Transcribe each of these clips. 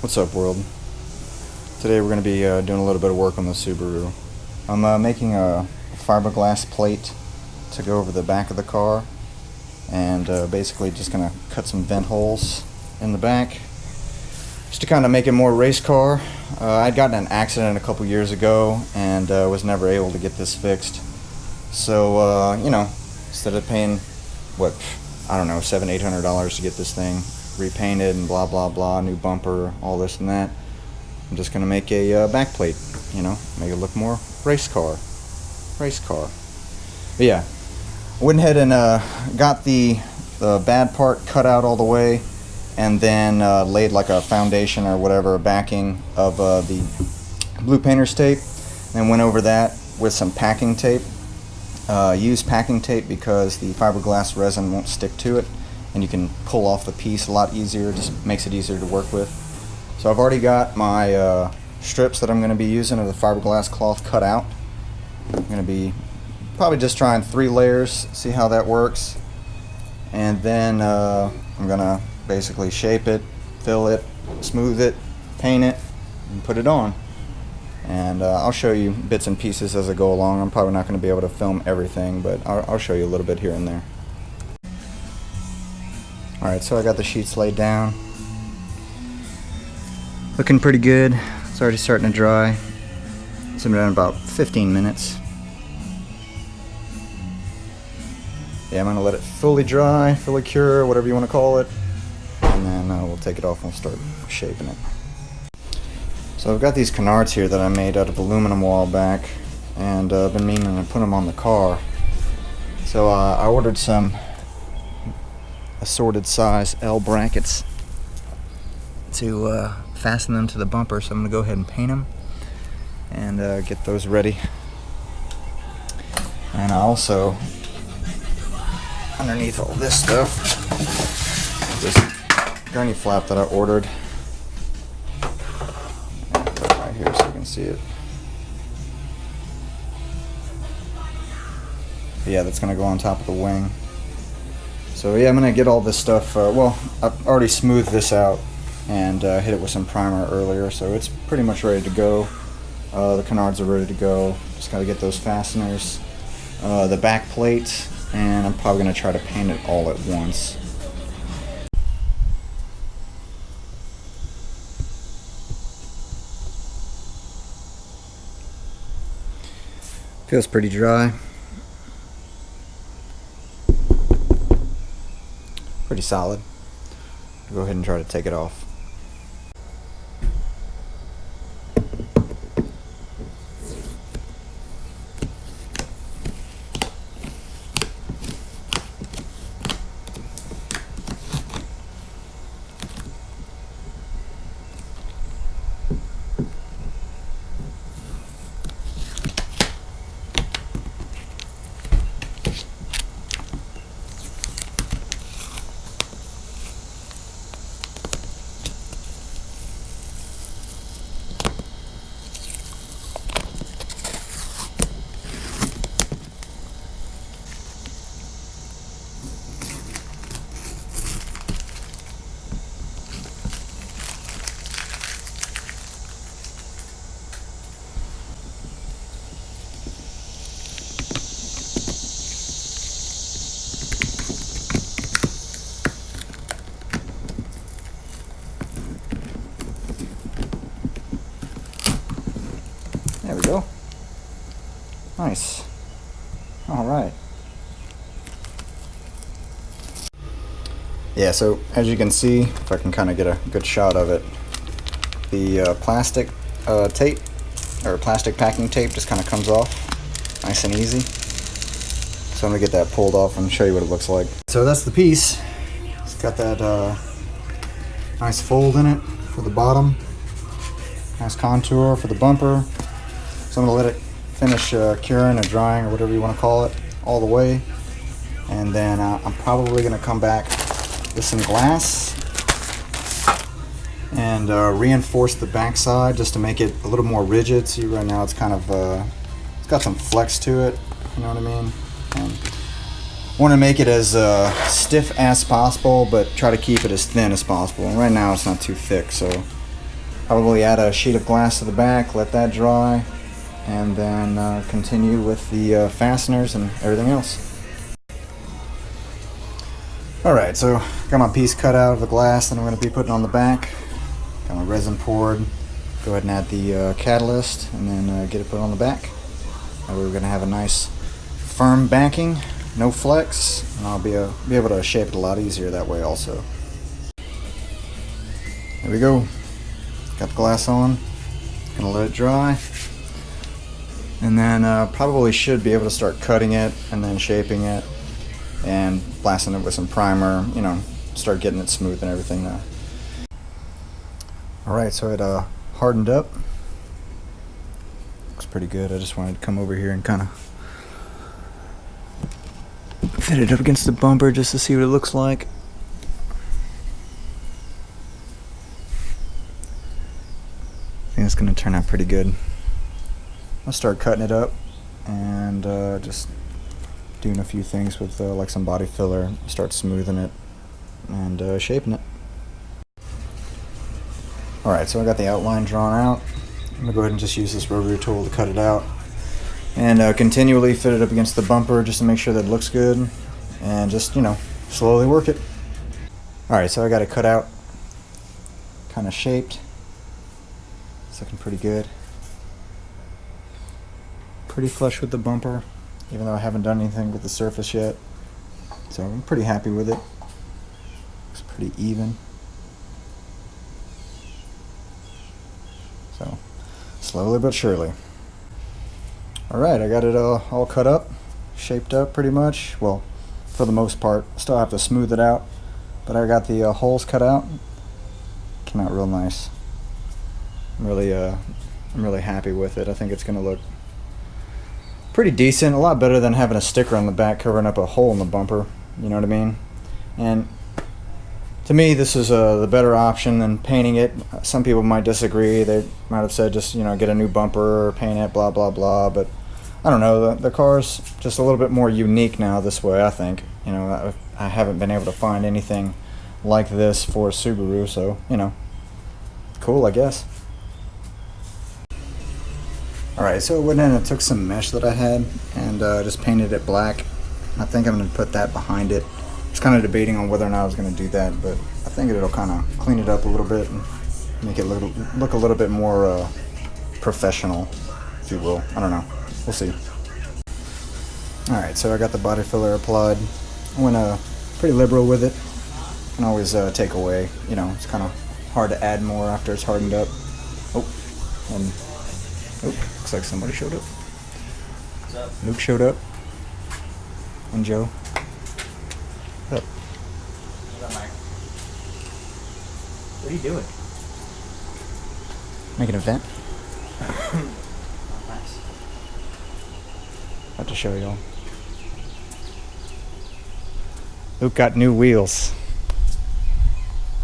What's up, world? Today we're going to be doing a little bit of work on the Subaru. I'm making a fiberglass plate to go over the back of the car, and basically just going to cut some vent holes in the back just to kind of make it more race car. I'd gotten an accident a couple years ago and was never able to get this fixed. So, instead of paying, $700-800 to get this thing repainted and blah blah blah, new bumper, all this and that, I'm just gonna make a back plate, make it look more race car. But yeah, went ahead and got the bad part cut out all the way, and then laid like a foundation or whatever, a backing of the blue painter's tape, and went over that with some packing tape. Use packing tape because the fiberglass resin won't stick to it, and you can pull off the piece a lot easier. Just makes it easier to work with. So I've already got my strips that I'm going to be using of the fiberglass cloth cut out. I'm going to be probably just trying 3 layers, see how that works, and then I'm going to basically shape it, fill it, smooth it, paint it, and put it on. And I'll show you bits and pieces as I go along. I'm probably not going to be able to film everything, but I'll show you a little bit here and there. Alright, so I got the sheets laid down. Looking pretty good. It's already starting to dry. It's been in about 15 minutes. Yeah, I'm going to let it fully dry, fully cure, whatever you want to call it. And then we'll take it off and we'll start shaping it. So I've got these canards here that I made out of aluminum a while back, and I've been meaning to put them on the car. So I ordered some assorted size L brackets to fasten them to the bumper, so I'm going to go ahead and paint them and get those ready. And I also, underneath all this stuff, this gurney flap that I ordered. Right here so you can see it. But yeah, that's going to go on top of the wing. So yeah, I'm going to get all this stuff, I've already smoothed this out and hit it with some primer earlier, so it's pretty much ready to go. The canards are ready to go. Just got to get those fasteners, the back plate, and I'm probably going to try to paint it all at once. Feels pretty dry. Pretty solid. I'll go ahead and try to take it off. There we go. Nice. Alright. Yeah, so as you can see, if I can kind of get a good shot of it, the plastic tape, or plastic packing tape, just kind of comes off nice and easy. So I'm going to get that pulled off and show you what it looks like. So that's the piece. It's got that nice fold in it for the bottom. Nice contour for the bumper. So I'm going to let it finish curing or drying or whatever you want to call it all the way. And then I'm probably going to come back with some glass and reinforce the backside just to make it a little more rigid. See, right now it's kind of, it's got some flex to it, you know what I mean? And I want to make it as stiff as possible, but try to keep it as thin as possible. And right now it's not too thick, so Probably add a sheet of glass to the back, let that dry, and then continue with the fasteners and everything else. Alright, so got my piece cut out of the glass that I'm going to be putting on the back. Got my resin poured. Go ahead and add the catalyst and then get it put on the back. And we're going to have a nice firm backing, no flex, and I'll be able to shape it a lot easier that way also. There we go. Got the glass on. Gonna let it dry. And then probably should be able to start cutting it and then shaping it and blasting it with some primer, you know, start getting it smooth and everything now. Alright, so it hardened up. Looks pretty good. I just wanted to come over here and kind of fit it up against the bumper just to see what it looks like. I think it's going to turn out pretty good. I'll start cutting it up and just doing a few things with like some body filler, start smoothing it and shaping it. Alright, so I got the outline drawn out. I'm going to go ahead and just use this rotary tool to cut it out and continually fit it up against the bumper just to make sure that it looks good and just, you know, slowly work it. Alright, so I got it cut out, kind of shaped. It's looking pretty good. Pretty flush with the bumper, even though I haven't done anything with the surface yet. So I'm pretty happy with it. Looks pretty even. So, slowly but surely. Alright, I got it all cut up, shaped up pretty much. Well, for the most part. Still have to smooth it out. But I got the holes cut out. Came out real nice. I'm really happy with it. I think it's going to look pretty decent, a lot better than having a sticker on the back covering up a hole in the bumper, you know what I mean? And to me, this is the better option than painting it. Some people might disagree. They might have said just, you know, get a new bumper or paint it, blah, blah, blah. But I don't know, the car's just a little bit more unique now this way, I think. You know, I haven't been able to find anything like this for a Subaru, so, you know, cool, I guess. Alright, so I went in and took some mesh that I had and just painted it black. I think I'm going to put that behind it. I was kind of debating on whether or not I was going to do that, but I think it'll kind of clean it up a little bit and make it look a little bit more professional, if you will. I don't know. We'll see. Alright, so I got the body filler applied. I went pretty liberal with it. I can always take away. You know, it's kind of hard to add more after it's hardened up. Looks like somebody showed up. What's up? Luke showed up. And Joe. What's up? What's up, Mike? What are you doing? Making an event. Oh, nice. About to show y'all. Luke got new wheels.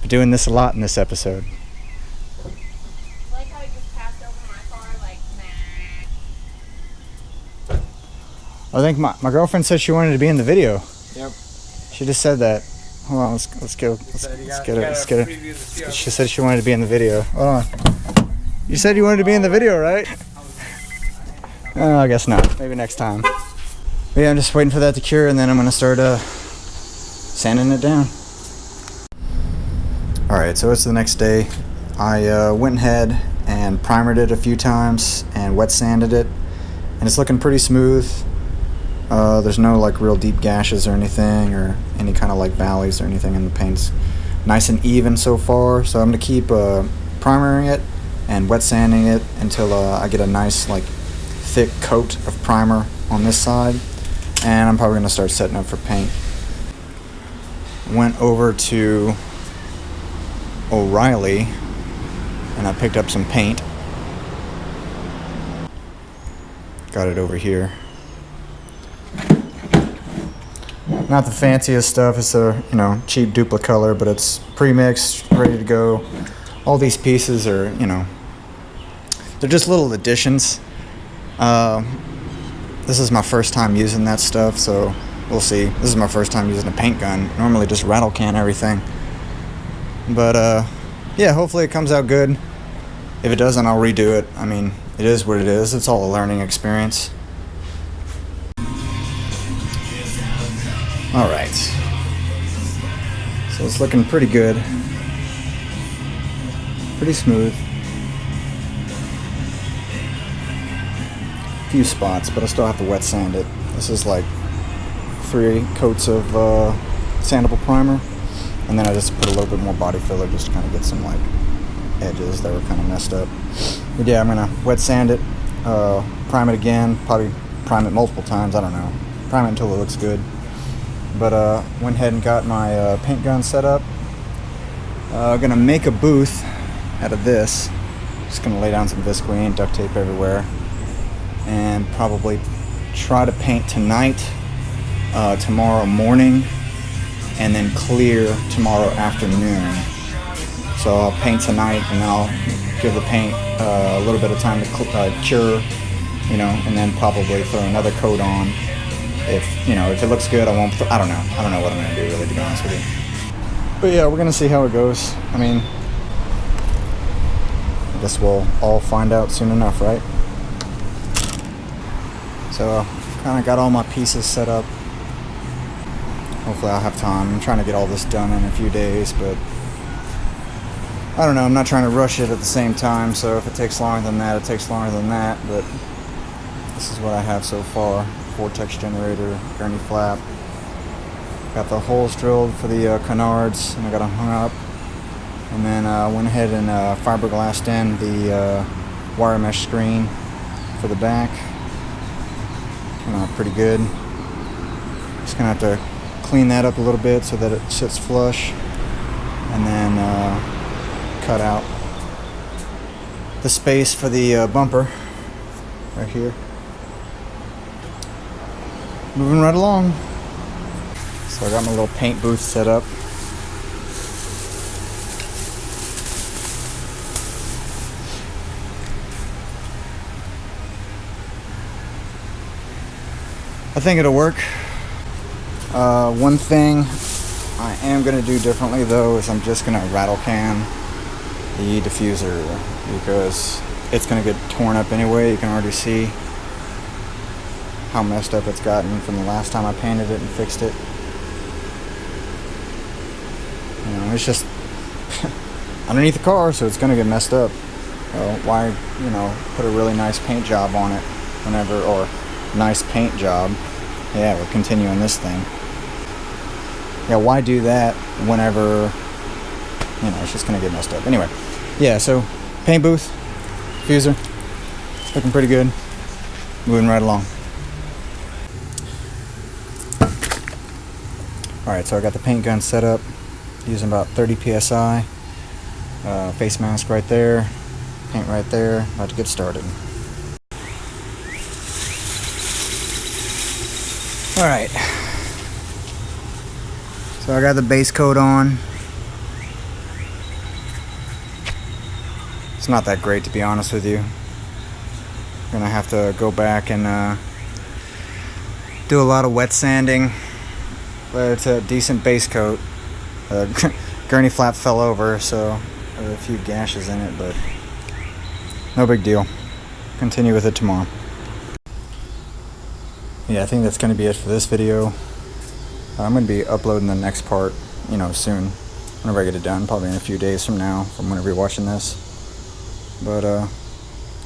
Been doing this a lot in this episode. Like how he just passed over my car, like, nah. I think my girlfriend said she wanted to be in the video. Yep. She just said that. Hold on, let's go. Let's get it. She said she wanted to be in the video. Hold on. You said you wanted to be in the video, right? Oh, I guess not. Maybe next time. But yeah, I'm just waiting for that to cure, and then I'm gonna start sanding it down. Alright, so it's the next day. I went ahead and primered it a few times and wet sanded it, and it's looking pretty smooth. There's no like real deep gashes or anything, or any kind of like valleys or anything in the paint's nice and even so far. So I'm gonna keep primering it and wet sanding it until I get a nice like thick coat of primer on this side, and I'm probably gonna start setting up for paint. Went over to O'Reilly and I picked up some paint. Got it over here. Not the fanciest stuff. It's a, you know, cheap Duplicolor, but it's pre-mixed, ready to go. All these pieces are, you know, they're just little additions. This is my first time using that stuff, so we'll see. This is my first time using a paint gun. Normally just rattle can everything. But yeah, hopefully it comes out good. If it doesn't, I'll redo it. I mean, it is what it is. It's all a learning experience. All right. So it's looking pretty good. Pretty smooth. A few spots, but I still have to wet sand it. This is like 3 coats of sandable primer, and then I just put a little bit more body filler just to kind of get some like edges that were kind of messed up. But yeah, I'm gonna wet sand it, prime it again, probably prime it multiple times, I don't know. Prime it until it looks good. But went ahead and got my paint gun set up. Gonna make a booth out of this. Just gonna lay down some visqueen, duct tape everywhere, and probably try to paint tonight, tomorrow morning, and then clear tomorrow afternoon. So I'll paint tonight, and then I'll give the paint a little bit of time to cure, you know, and then probably throw another coat on. If it looks good, I won't. I don't know what I'm gonna do, really, to be honest with you. But yeah, we're gonna see how it goes. I mean, I guess we'll all find out soon enough, right? So, kind of got all my pieces set up. Hopefully I'll have time. I'm trying to get all this done in a few days, but I don't know. I'm not trying to rush it at the same time, so if it takes longer than that, it takes longer than that, but this is what I have so far. Vortex generator, gurney flap. Got the holes drilled for the canards, and I got them hung up. And then went ahead and fiberglassed in the wire mesh screen for the back. Came out pretty good. Just gonna have to clean that up a little bit so that it sits flush, and then cut out the space for the bumper right here. Moving right along. So I got my little paint booth set up. I think it'll work. One thing I am going to do differently though is I'm just going to rattle can the diffuser, because it's going to get torn up anyway. You can already see how messed up it's gotten from the last time I painted it and fixed it. You know, it's just underneath the car, so it's going to get messed up. So why, put a really nice paint job on it whenever, or nice paint job. Yeah, we're continuing this thing. Yeah, why do that whenever, it's just going to get messed up. Anyway, yeah, so paint booth, diffuser, it's looking pretty good. Moving right along. Alright, so I got the paint gun set up, using about 30 psi. Face mask right there, paint right there, about to get started. Alright, so I got the base coat on. It's not that great, to be honest with you. Gonna have to go back and do a lot of wet sanding. But it's a decent base coat. Gurney flap fell over, so there are a few gashes in it, but no big deal. Continue with it tomorrow. Yeah, I think that's going to be it for this video. I'm going to be uploading the next part, soon. Whenever I get it done, probably in a few days from now, from whenever you're watching this. But,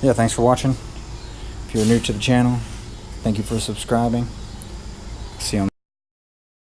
yeah, thanks for watching. If you're new to the channel, thank you for subscribing. See you on